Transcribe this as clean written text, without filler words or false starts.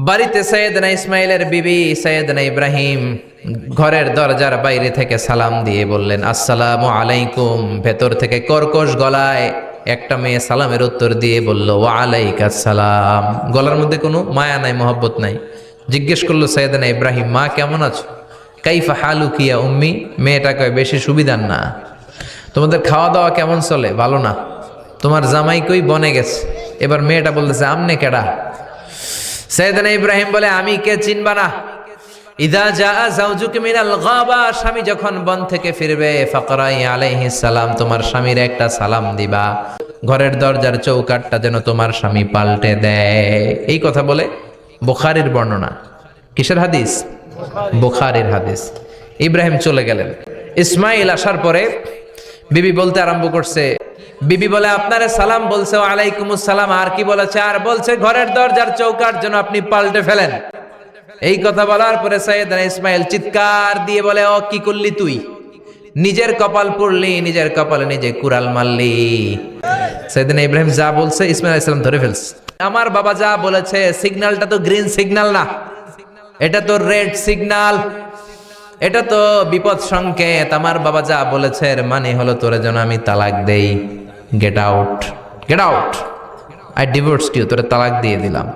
বাড়িতে সৈয়দনা ইসমাইলের বিবি সৈয়দনা ইব্রাহিম ঘরের দরজার বাইরে থেকে সালাম দিয়ে বললেন, আসসালামু আলাইকুম। ভেতর থেকে কর্কশ গলায় একটা মেয়ে সালামের উত্তর দিয়ে বলল, ওয়া আলাইকাস সালাম। গলার মধ্যে কোনো মায়া নাই, মহব্বত নাই। জিজ্ঞেস করলো সৈয়দনা ইব্রাহিম, মা কেমন আছো? কাইফা হালুকি ইয়া উম্মি। মেয়েটা কয়, বেশি সুবিধার না। তোমাদের খাওয়া দাওয়া কেমন চলে? ভালো না। তোমার জামাই কই? বনে গেছে। এবার মেয়েটা বলতেছে, আমনে কেডা? সৈয়দনা ইব্রাহিম বলে, আমি কে চিনবা না? ইদা জাআ যাওজুকা মিনাল গাবা, স্বামী যখন বন থেকে ফিরবে, ফাকরাই আলাইহিস সালাম, তোমার স্বামীর একটা সালাম দিবা। ঘরের দরজার চৌকাঠটা যেন তোমার স্বামী পাল্টে দেয়। এই কথা বলে বুখারীর বর্ণনা। কিসের হাদিস? বুখারীর হাদিস। ইব্রাহিম চলে গেলেন। ইসমাইল আসার পরে বিবি বলতে আরম্ভ করছে। বিবি বলে, আপনারে সালাম বলছে। ওয়া আলাইকুমুস সালাম। আর কি বলেছে? আর বলছে ঘরের দরজার চৌকাঠ যেন আপনি পাল্টে ফেলেন। এই কথা বলার পরে সৈয়দনা ইসমাইল চিৎকার দিয়ে বলে, ও কি করলি তুই? নিজের কপাল পুড়লি, নিজের কপালে নিজে কুড়াল মারলি। সৈয়দনা ইব্রাহিম যা বলছে ইসমাইল আলাইহিস সালাম ধরে ফেলছে। আমার বাবা যা বলেছে, সিগন্যালটা তো গ্রিন সিগন্যাল না, এটা তো রেড সিগন্যাল, এটা তো বিপদ সংকেত। আমার বাবা যা বলেছে এর মানে হলো তোরে যেন আমি তালাক দেই। Get out, get out, I divorced you, তোরে তালাক দিয়ে দিলাম।